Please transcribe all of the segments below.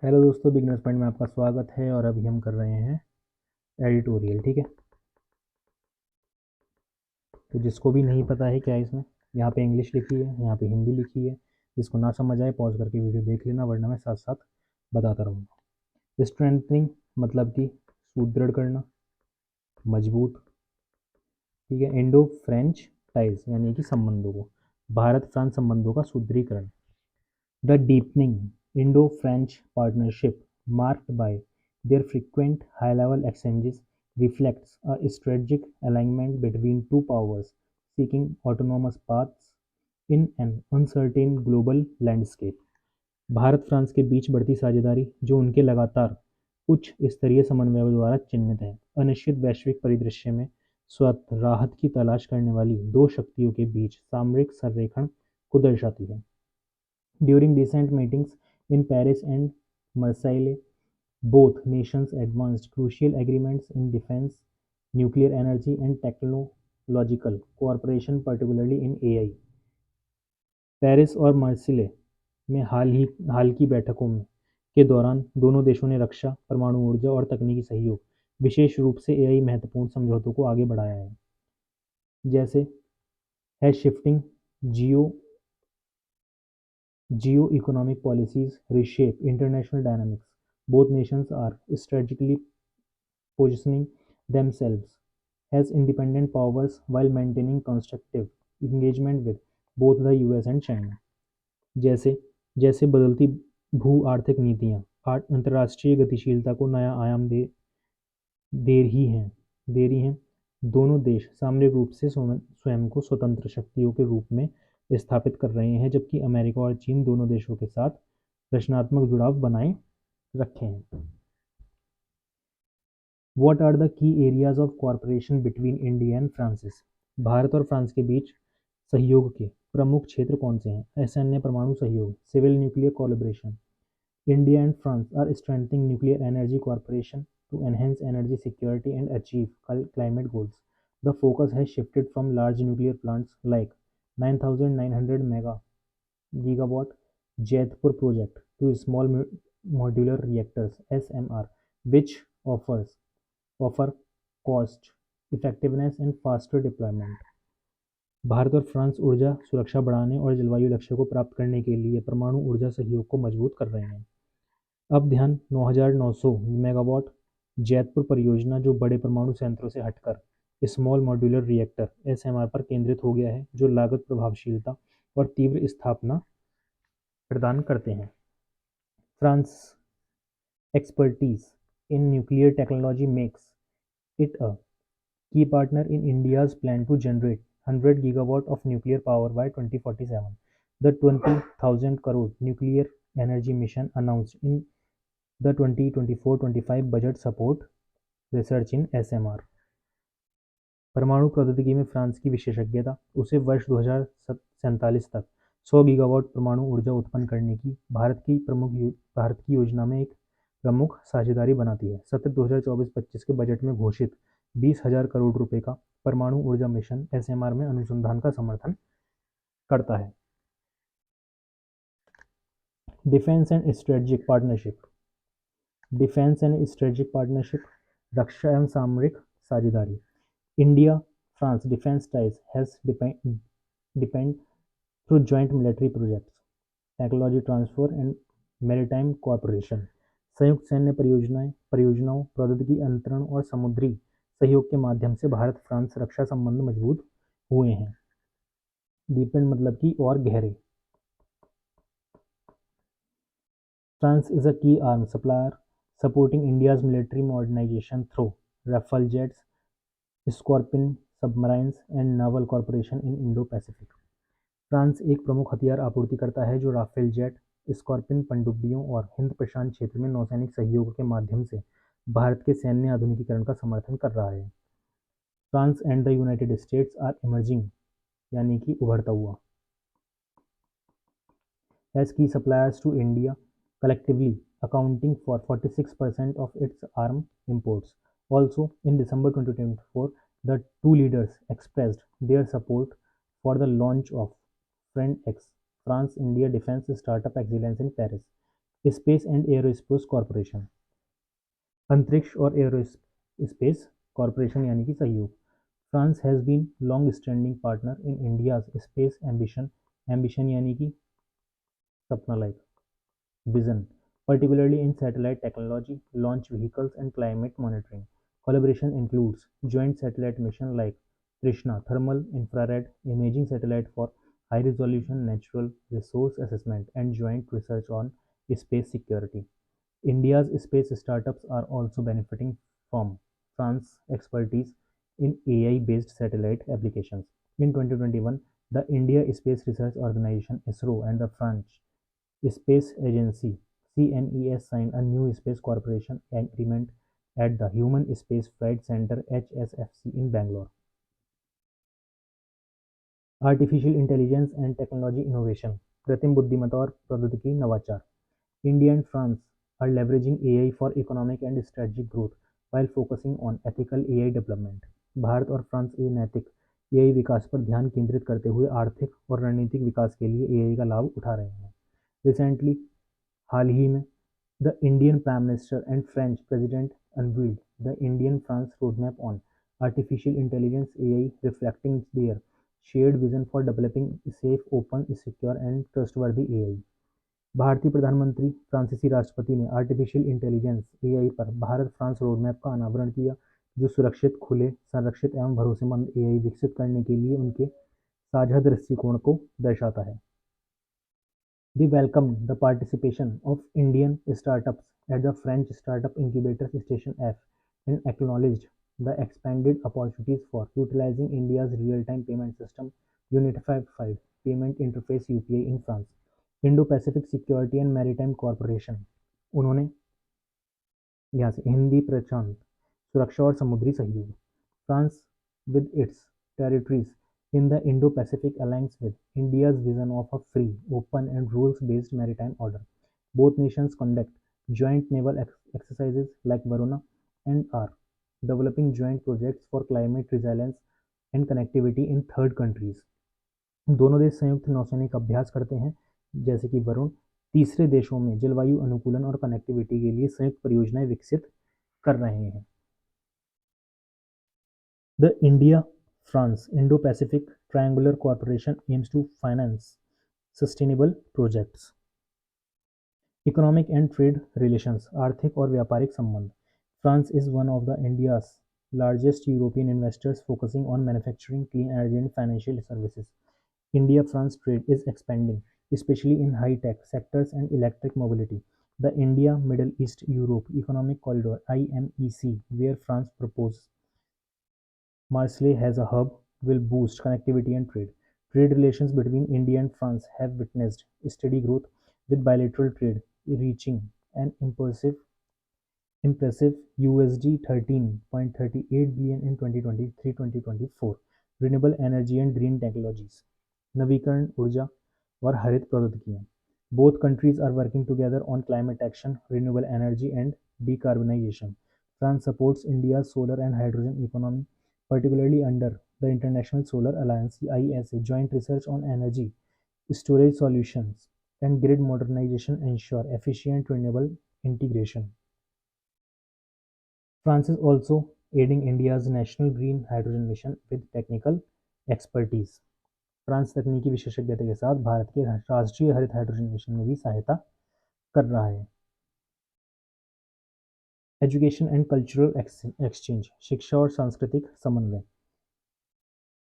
Hello दोस्तों, beginners point में आपका स्वागत है। और अभी हम कर रहे हैं एडिटोरियल। ठीक है, तो जिसको भी नहीं पता है क्या है इसमें, यहाँ पे इंग्लिश लिखी है, यहाँ पे हिंदी लिखी है। जिसको ना समझ आए पॉज करके वीडियो देख लेना, वरना मैं साथ साथ बताता रहूँगा। स्ट्रेंथनिंग मतलब कि सुदृढ़ करना, मजबूत। ठीक है। इंडो फ्रेंच टाइज यानी कि संबंधों को, भारत फ्रांस संबंधों का सुदृढ़ीकरण। The deepening Indo-French partnership, marked by their frequent high-level exchanges, reflects a strategic alignment between two powers seeking autonomous paths in an uncertain global landscape. Bharat France के बीच बढ़ती साझेदारी, जो उनके लगातार उच्च स्तरीय समन्वय द्वारा चिन्हित है, अनिश्चित वैश्विक परिदृश्य में स्वतः राहत की तलाश करने वाली दो शक्तियों के बीच सामरिक संरेखण को दर्शाती है। During recent meetings in Paris and Marseille, both nations advanced crucial agreements in defense, nuclear energy, and technological cooperation, particularly in AI. Paris और मार्सिले में हाल की बैठकों में के दौरान दोनों देशों ने रक्षा, परमाणु ऊर्जा और तकनीकी सहयोग, विशेष रूप से एआई महत्वपूर्ण समझौतों को आगे बढ़ाया है। जैसे है shifting Jio Geo-economic policies reshape international dynamics. Both nations are strategically positioning themselves as independent powers while maintaining constructive engagement with both the US and China. जैसे जैसे बदलती भू आर्थिक नीतियां अंतर्राष्ट्रीय गतिशीलता को नया आयाम दे रही हैं। दोनों देश सामरिक रूप से स्वयं को स्वतंत्र शक्तियों के रूप में स्थापित कर रहे हैं, जबकि अमेरिका और चीन दोनों देशों के साथ रचनात्मक जुड़ाव बनाए रखे हैं। What are the key areas of corporation between India and France? भारत और फ्रांस के बीच सहयोग के प्रमुख क्षेत्र कौन से हैं? सैन्य परमाणु सहयोग, civil nuclear collaboration. India and France are strengthening nuclear energy cooperation to enhance energy security and achieve climate goals. The focus has shifted from large nuclear plants like 9,900 mega gigawatt Jaitpur project to small modular reactors (SMR), which offer cost effectiveness and faster deployment. Bharat और France ऊर्जा सुरक्षा बढ़ाने और जलवायु लक्ष्यों को प्राप्त करने के लिए परमाणु ऊर्जा सहयोग को मजबूत कर रहे हैं। अब ध्यान 9,900 मेगावाट जैतपुर परियोजना, जो बड़े परमाणु संयंत्रों से हटकर स्मॉल मॉड्यूलर रिएक्टर एसएमआर पर केंद्रित हो गया है, जो लागत प्रभावशीलता और तीव्र स्थापना प्रदान करते हैं। France expertise in nuclear technology makes it a key partner in India's plan to generate 100 gigawatt of nuclear power by 2047. The 20,000 crore nuclear energy mission announced in the 2024-25 budget support research in SMR. परमाणु प्रौद्योगिकी में France की विशेषज्ञता उसे वर्ष 2047 तक 100 gigawatt परमाणु ऊर्जा उत्पन्न करने की भारत की योजना में एक प्रमुख साझेदारी बनाती है। सत्र 2024-25 के बजट में घोषित 20,000 करोड़ रुपए का परमाणु ऊर्जा मिशन एसएमआर में अनुसंधान का समर्थन करता है। Defence and strategic partnership. Defence and strategic partnership, रक्षा एवं सामरिक साझेदारी। India-France defense ties has depend through joint military projects, technology transfer and maritime cooperation. संयुक्त सैन्य परियोजनाओं, प्रौद्योगिकी अंतरण और समुद्री सहयोग के माध्यम से भारत फ्रांस रक्षा संबंध मजबूत हुए हैं। डीपेंड मतलब कि और गहरे। France is a key arms supplier supporting India's military modernization through Rafale jets, Scorpene submarines and naval cooperation in Indo-Pacific. France एक प्रमुख हथियार आपूर्तिकर्ता है, जो राफेल जेट, स्कॉर्पिन पनडुब्बियों और हिंद प्रशांत क्षेत्र में नौसैनिक सहयोग के माध्यम से भारत के सैन्य आधुनिकीकरण का समर्थन कर रहा है। France and the United States are emerging यानी कि उभरता हुआ as key suppliers to India, collectively accounting for 46% of its arms imports. Also, in December 2024, the two leaders expressed their support for the launch of FriendX, France-India Defense Startup Excellence in Paris. Space and aerospace corporation, अंतरिक्ष और aerospace corporation यानी कि सहयोग। France has been long standing partner in India's space ambition, ambition यानी कि सपना like vision, particularly in satellite technology, launch vehicles, and climate monitoring. Collaboration includes joint satellite missions like Trishna thermal infrared imaging satellite for high resolution natural resource assessment and joint research on space security. India's space startups are also benefiting from France's expertise in AI-based satellite applications. In 2021, the India Space Research Organization (ISRO) and the French Space Agency (CNES) signed a new space cooperation agreement at the Human Space Flight Center (HSFC) in Bangalore. Artificial intelligence and technology innovation, कृत्रिम बुद्धिमत्ता और प्रौद्योगिकी नवाचार. India and France are leveraging AI for economic and strategic growth while focusing on ethical AI development. Bharat और France ए नैतिक AI विकास पर ध्यान केंद्रित करते हुए आर्थिक और रणनीतिक विकास के लिए एआई का लाभ उठा रहे हैं. रिसेंटली, हाल ही में, the Indian prime minister and French president unveiled the Indian-France roadmap on artificial intelligence (AI), reflecting their shared vision for developing safe, open, secure, and trustworthy AI. भारतीय प्रधानमंत्री फ्रांसीसी राष्ट्रपति ने आर्टिफिशियल इंटेलिजेंस एआई पर Bharat France roadmap का अनावरण किया, जो सुरक्षित, खुले, संरक्षित एवं भरोसेमंद एआई विकसित करने के लिए उनके साझा दृष्टिकोण को दर्शाता है. They welcomed the participation of Indian startups at the French Startup Incubator Station F and acknowledged the expanded opportunities for utilizing India's real-time payment system Unified Payment Interface (UPI) in France. Indo-Pacific Security and Maritime Cooperation. उन्होंने यहाँ से हिंदी प्रशांत सुरक्षा और समुद्री सहयोग. France with its territories in the Indo-Pacific aligns with India's vision of a free, open, and rules-based maritime order. Both nations conduct joint naval exercises like Varuna and are developing joint projects for climate resilience and connectivity in third countries. दोनों देश संयुक्त नौसैनिक अभ्यास करते हैं, जैसे कि वरुण, तीसरे देशों में जलवायु अनुकूलन और कनेक्टिविटी के लिए संयुक्त परियोजनाएं विकसित कर रहे हैं. The India-France Indo-Pacific Triangular Cooperation aims to finance sustainable projects. Economic and trade relations, आर्थिक और व्यापारिक संबंध. France is one of the India's largest European investors focusing on manufacturing, clean energy, and financial services. India-France trade is expanding, especially in high-tech sectors and electric mobility. The India-Middle East-Europe Economic Corridor (IMEC), where France proposes Marseille as a hub, will boost connectivity and trade. Trade relations between India and France have witnessed steady growth, with bilateral trade reaching an impressive USD 13.38 billion in 2023-2024. Renewable energy and green technologies. नवीकरण ऊर्जा और हरित प्रौद्योगिकियां. Both countries are working together on climate action, renewable energy, and decarbonization. France supports India's solar and hydrogen economy, particularly under the International Solar Alliance (ISA). Joint research on energy storage solutions and grid modernization ensure efficient renewable integration. France is also aiding India's national green hydrogen mission with technical expertise. France तकनीकी विशेषज्ञता के साथ भारत के राष्ट्रीय हरित hydrogen mission में भी सहायता कर रहा है. एजुकेशन एंड कल्चरल एक्सचेंज, शिक्षा और सांस्कृतिक समन्वय.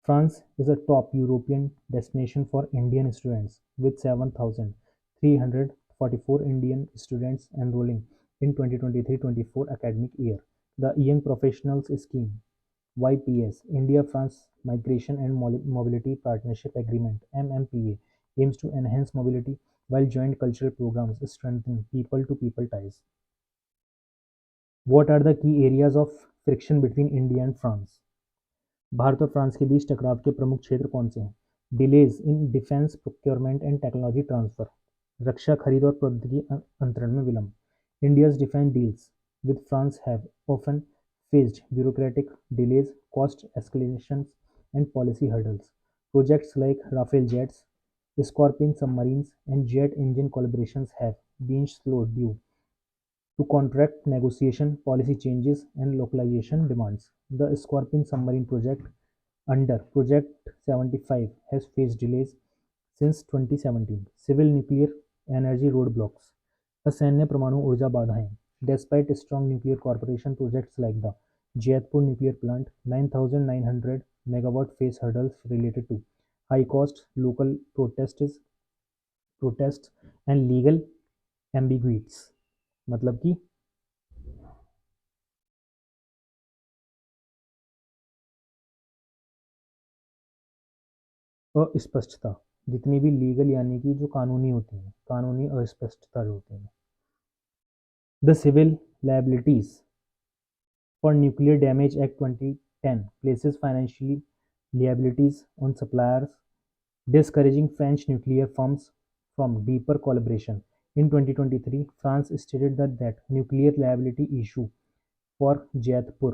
France is a top European destination for Indian students, with 7,344 Indian students enrolling in 2023-24 academic year. The Young Professionals Scheme (YPS), India-France Migration and Mobility Partnership Agreement (MMPA), aims to enhance mobility, while joint cultural programs strengthen people-to-people ties. What are the key areas of friction between India and France? Bharat और France के बीच टकराव के प्रमुख क्षेत्र कौन से हैं? Delays in defence procurement and technology transfer, रक्षा खरीद और प्रौद्योगिकी अंतरण में विलंब. India's defense deals with France have often faced bureaucratic delays, cost escalations, and policy hurdles. Projects like Rafale jets, Scorpion submarines, and jet engine collaborations have been slow due to contract negotiation, policy changes, and localization demands. The Scorpion submarine project under Project 75 has faced delays since 2017. Civil nuclear energy roadblocks. असैन्य परमाणु ऊर्जा बाधाएं. Despite strong nuclear corporation projects like the Jayapur nuclear plant, 9,900 megawatt face hurdles related to high costs, local protests and legal ambiguities. मतलब कि अस्पष्टता, जितनी भी legal यानी कि जो कानूनी होती हैं, कानूनी अस्पष्टता जो होती हैं. The civil liabilities for Nuclear Damage Act 2010 places financial liabilities on suppliers, discouraging French nuclear firms from deeper collaboration. In 2023, France stated that nuclear liability issue for Jayapur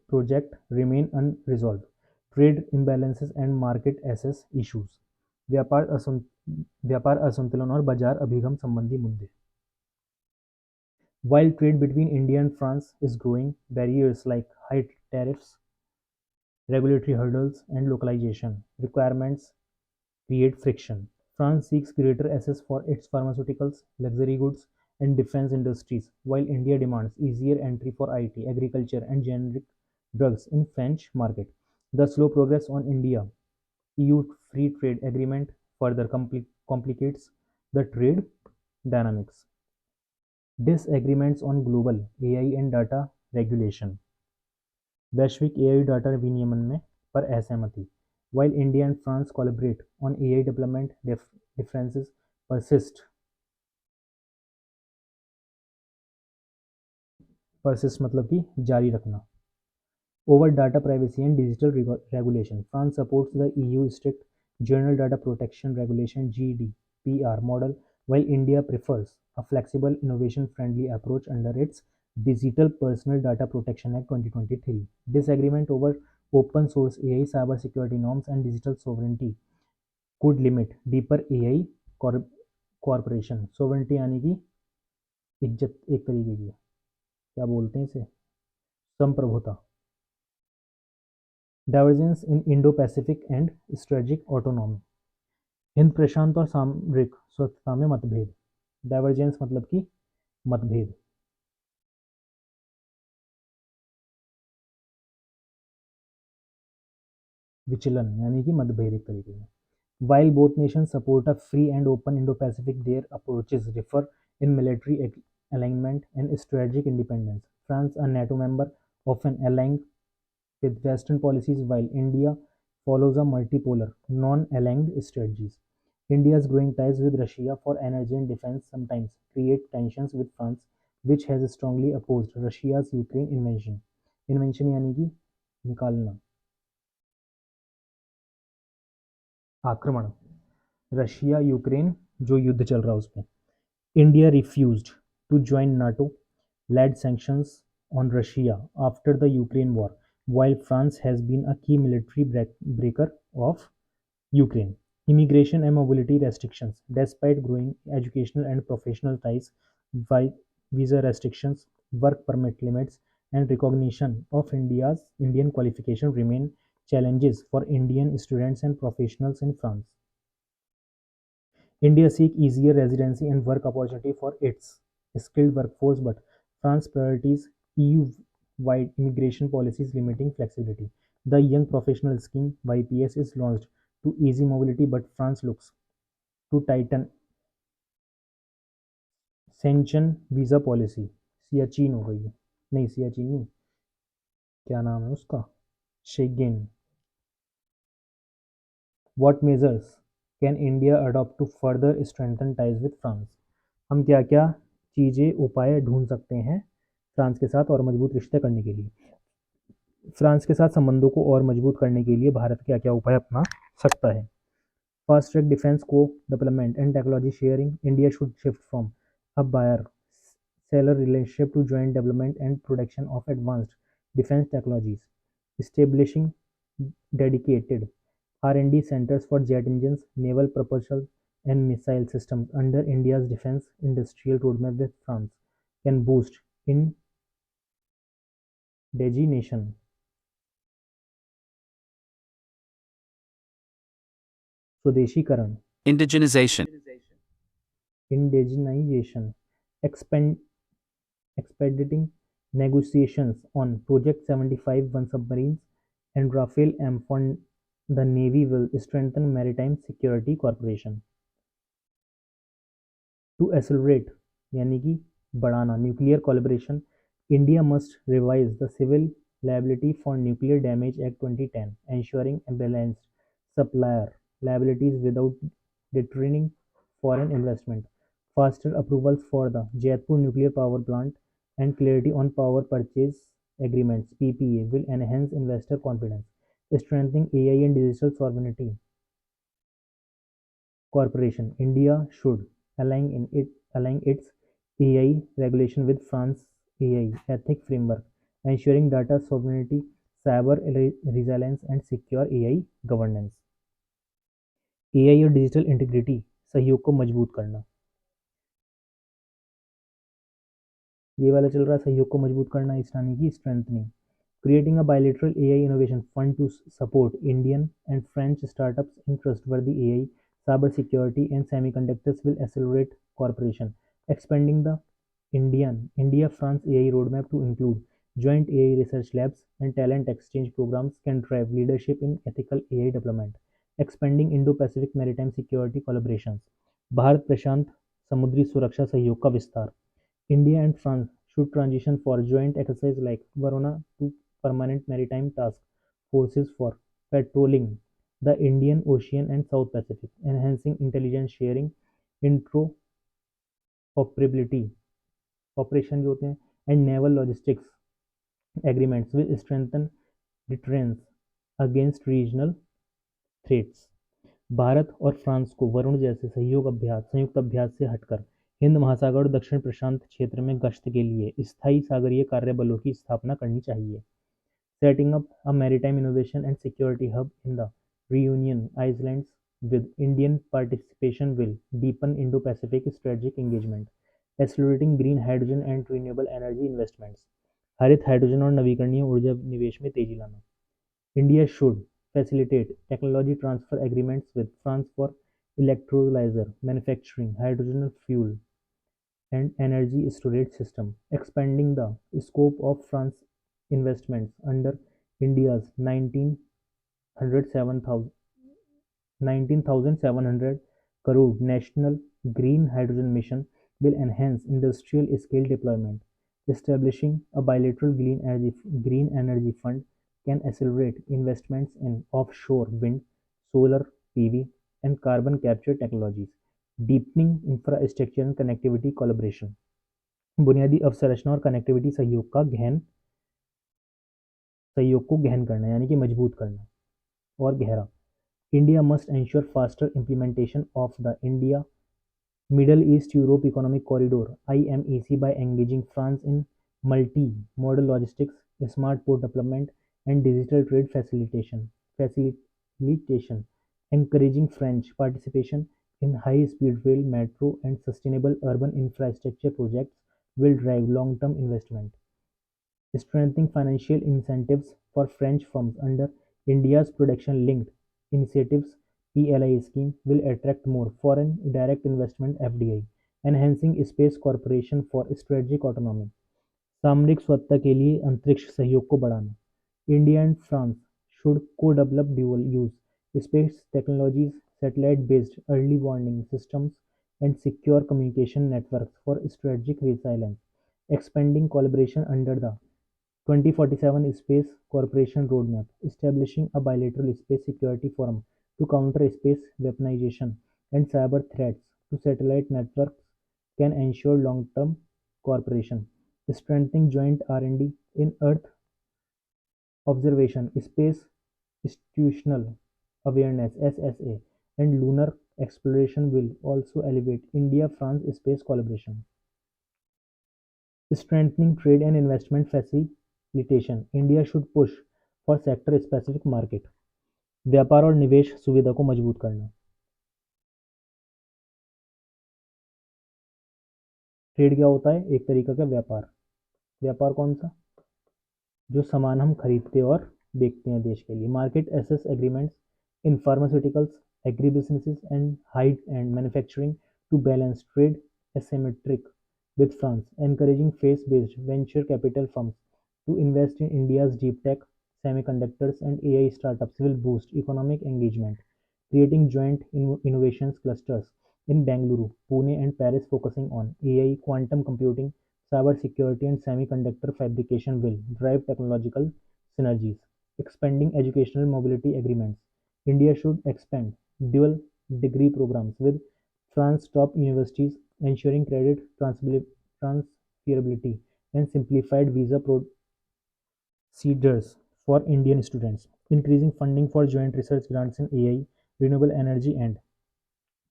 project remain unresolved. Trade imbalances and market access issues, व्यापार असंतुलन और बाजार अभिगम संबंधी मुद्दे. While trade between India and France is growing, barriers like high tariffs, regulatory hurdles, and localization requirements create friction. France seeks greater access for its pharmaceuticals, luxury goods, and defense industries, while India demands easier entry for IT, agriculture, and generic drugs in French market. The slow progress on India EU free trade agreement further complicates the trade dynamics. Disagreements on global AI and data regulation. वैश्विक AI data विनियमन में पर असहमति. While India and France collaborate on AI development, differences persist मतलब कि जारी रखना. Over data privacy and digital regulation, France supports the EU strict General Data Protection Regulation (GDPR) model, while India prefers a flexible, innovation-friendly approach under its Digital Personal Data Protection Act 2023. Disagreement over open source AI, cybersecurity norms, and digital sovereignty could limit deeper AI cooperation. Sovereignty यानी कि इज्जत एक तरीके की, क्या बोलते हैं इसे, संप्रभुता. Divergence in Indo Pacific and strategic autonomy. Hind प्रशांत और सामरिक स्वतंत्रता में मतभेद. डाइवर्जेंस मतलब कि मतभेद. विचलन यानी कि मतभेद एक तरीके से. While both nations support a free and open Indo-Pacific, their approaches differ in military alignment and strategic independence. France, a NATO member, often aligns with Western policies, while India follows a multipolar, non-aligned strategies. India's growing ties with Russia for energy and defense sometimes create tensions with France, which has strongly opposed Russia's Ukraine invasion. Invasion यानी कि निकालना, आक्रमण. Russia Ukraine जो युद्ध चल रहा है उसमें. India refused to join NATO led sanctions on Russia after the Ukraine war, while France has been a key military breaker of Ukraine. Immigration and mobility restrictions. Despite growing educational and professional ties, visa restrictions, work permit limits, and recognition of Indian qualification remain challenges for Indian students and professionals in France. India seeks easier residency and work opportunity for its skilled workforce, but France priorities EU-wide immigration policies limiting flexibility. The Young Professional Scheme (YPS) is launched to ease mobility, but France looks to tighten Schengen visa policy. Siachen हो गई है, नहीं सियाचिन नहीं, क्या नाम है उसका, शेगेन. What measures can India adopt to further strengthen ties with France? हम क्या क्या चीज़ें उपाय ढूंढ सकते हैं फ्रांस के साथ और मजबूत रिश्ते करने के लिए. फ्रांस के साथ संबंधों को और मजबूत करने के लिए भारत क्या क्या उपाय अपना सकता है. Fast track defence co development and technology sharing. India should shift from a buyer seller relationship to joint development and production of advanced defense technologies, establishing dedicated R&D centers for jet engines, naval propulsion and missile systems under India's defense industrial roadmap with France can boost indigenation, Swadeshikaran, Indigenization. indigenization, expand, expediting negotiations on Project 75 one submarines and Rafale M fund the Navy will strengthen maritime security cooperation to accelerate यानी कि बढ़ाना nuclear collaboration. India must revise the Civil Liability for Nuclear Damage Act 2010, ensuring a balanced supplier liabilities without deterring foreign investment. Faster approvals for the Jaipur nuclear power plant and clarity on power purchase agreements (PPA) will enhance investor confidence, strengthening AI and digital sovereignty. Corporation. India should align its AI regulation with France's AI ethic framework, ensuring data sovereignty, cyber resilience, and secure AI governance. AI और digital integrity सहयोग को मजबूत करना. ये वाला चल रहा है सहयोग को मजबूत करना इस यानी कि strengthening. Creating a bilateral AI innovation fund to support Indian and French startups in trustworthy AI, cybersecurity, and semiconductors will accelerate cooperation. Expanding the India-France AI roadmap to include joint AI research labs and talent exchange programs can drive leadership in ethical AI development. Expanding Indo-Pacific maritime security collaborations. Bharat प्रशांत समुद्री सुरक्षा सहयोग का विस्तार. India and France should transition for joint exercise like Varuna to permanent maritime task forces for patrolling the Indian Ocean and South Pacific, enhancing intelligence sharing, interoperability, operation जो होते हैं, and naval logistics agreements will strengthen deterrence against regional threats. Bharat और France को वरुण जैसे संयुक्त अभ्यास से हटकर हिंद महासागर और दक्षिण प्रशांत क्षेत्र में गश्त के लिए स्थायी सागरीय कार्यबलों की स्थापना करनी चाहिए. Setting up a maritime innovation and security hub in the Reunion Islands with Indian participation will deepen Indo-Pacific strategic engagement, accelerating green hydrogen and renewable energy investments. हरित हाइड्रोजन और नवीकरणीय ऊर्जा निवेश में तेजी लाना. India should facilitate technology transfer agreements with France for electrolyzer manufacturing, hydrogen fuel, and energy storage system, expanding the scope of France investments under India's 19,700 crore National Green Hydrogen Mission will enhance industrial scale deployment. Establishing a bilateral green energy fund can accelerate investments in offshore wind, solar PV, and carbon capture technologies, deepening infrastructure and connectivity collaboration. बुनियादी अवसंरचना और connectivity सहयोग को गहन करना यानी कि मजबूत करना और गहरा. India must ensure faster implementation of the India Middle East Europe Economic Corridor (IMEC) by engaging France in multi-modal logistics, smart port development, and digital trade facilitation, encouraging French participation in high-speed rail, metro, and sustainable urban infrastructure projects will drive long-term investment. Strengthening financial incentives for French firms under India's Production-Linked Initiatives (PLI) scheme will attract more foreign direct investment (FDI), enhancing space cooperation for strategic autonomy. सामरिक स्वायत्तता के लिए अंतरिक्ष सहयोग को बढ़ाना. India and France should co-develop dual-use space technologies, satellite-based early warning systems, and secure communication networks for strategic resilience. Expanding collaboration under the 2047 Space Cooperation Roadmap, establishing a bilateral space security forum to counter space weaponization and cyber threats to satellite networks can ensure long-term cooperation. Strengthening joint R&D in Earth observation, space situational awareness (SSA), and lunar exploration will also elevate India-France space collaboration. Strengthening trade and investment facilitation, India should push for sector-specific market. व्यापार और निवेश सुविधा को मजबूत करना. Trade क्या होता है? एक तरीका का व्यापार। व्यापार कौन सा? जो सामान हम खरीदते और बेचते हैं देश के लिए। Market access agreements in pharmaceuticals, agri businesses and high end manufacturing to balance trade asymmetric with France, encouraging face-based venture capital firms to invest in India's deep tech, semiconductors, and AI startups will boost economic engagement, creating joint innovations clusters in Bengaluru, Pune, and Paris focusing on AI, quantum computing, cybersecurity, and semiconductor fabrication will drive technological synergies. Expanding educational mobility agreements. India should expand dual degree programs with France's top universities, ensuring credit transferability and simplified visa procedures for Indian students. Increasing funding for joint research grants in AI, renewable energy, and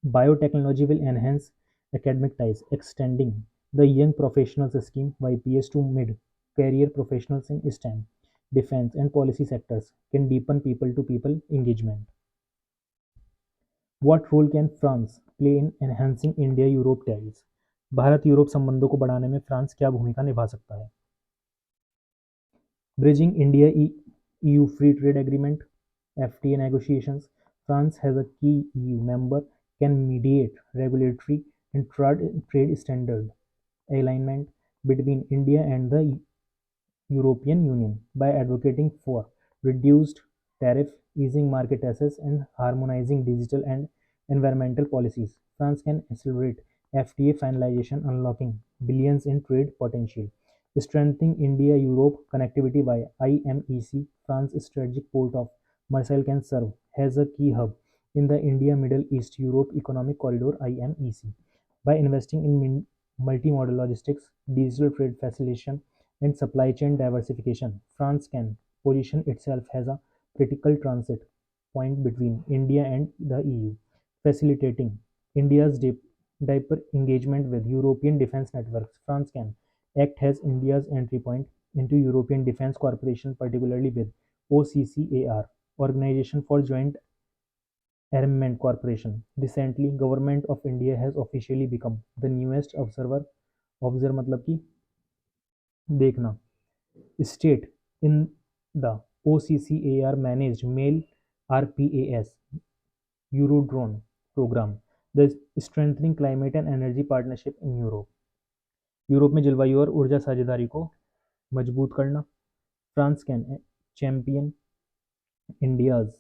biotechnology will enhance academic ties, extending the Young Professionals Scheme (YPS) to mid-career professionals in STEM, defense, and policy sectors can deepen people-to-people engagement. What role can France play in enhancing India-Europe ties? Bharat Europe संबंधों को बढ़ाने में France क्या भूमिका निभा सकता है? Bridging India EU Free Trade Agreement (FTA) negotiations. France, as a key EU member, can mediate regulatory and trade standard alignment between India and the European Union by advocating for reduced tariff, easing market access, and harmonizing digital and environmental policies. France can accelerate FTA finalization, unlocking billions in trade potential. Strengthening India-Europe connectivity via IMEC, France's strategic port of Marseille can serve as a key hub in the India-Middle East-Europe Economic Corridor (IMEC). By investing in multimodal logistics, digital trade facilitation, and supply chain diversification, France can position itself as a critical transit point between India and the EU, facilitating India's deeper engagement with European defense networks. France can act as India's entry point into European Defence Cooperation, particularly with OCCAR, Organization for Joint Armament Cooperation. Recently, Government of India has officially become the newest observer मतलब कि देखना state in the OCCAR managed MAIL RPAS Eurodrone program, the strengthening climate and energy partnership in Europe. Europe में जलवायु और ऊर्जा साझेदारी को मजबूत करना. France can champion India's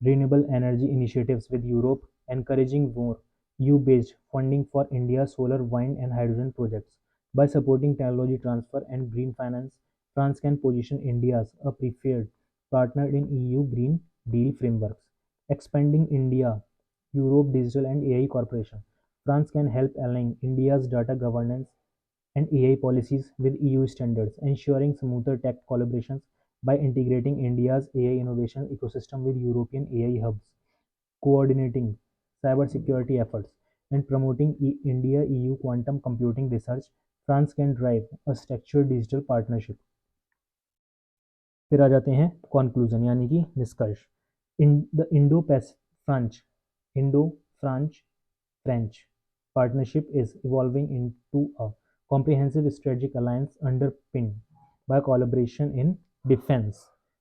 renewable energy initiatives with Europe, encouraging more EU-based funding for India's solar, wind, and hydrogen projects. By supporting technology transfer and green finance, France can position India as a preferred partner in EU Green Deal frameworks. Expanding India-Europe digital and AI cooperation, France can help align India's data governance and AI policies with EU standards, ensuring smoother tech collaborations by integrating India's AI innovation ecosystem with European AI hubs, coordinating cybersecurity efforts, and promoting India-EU quantum computing research. France can drive a structured digital partnership. फिर आ जाते हैं conclusion यानी कि निष्कर्ष. The Indo-French partnership is evolving into a comprehensive strategic alliance underpinned by collaboration in defense,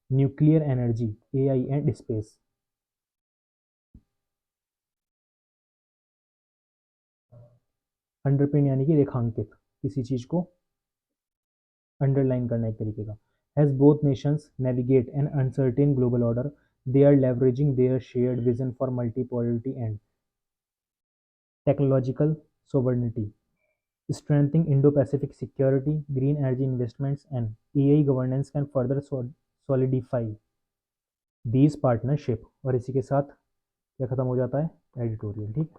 nuclear energy, AI, and space. अंडरपिन यानी कि रेखांकित, किसी चीज को अंडरलाइन करना एक तरीके का. As both nations navigate an uncertain global order, they are leveraging their shared vision for multipolarity and technological sovereignty, strengthening Indo-Pacific security. Green energy investments and AI governance can further solidify these partnership. और इसी के साथ क्या खत्म हो जाता है editorial. ठीक.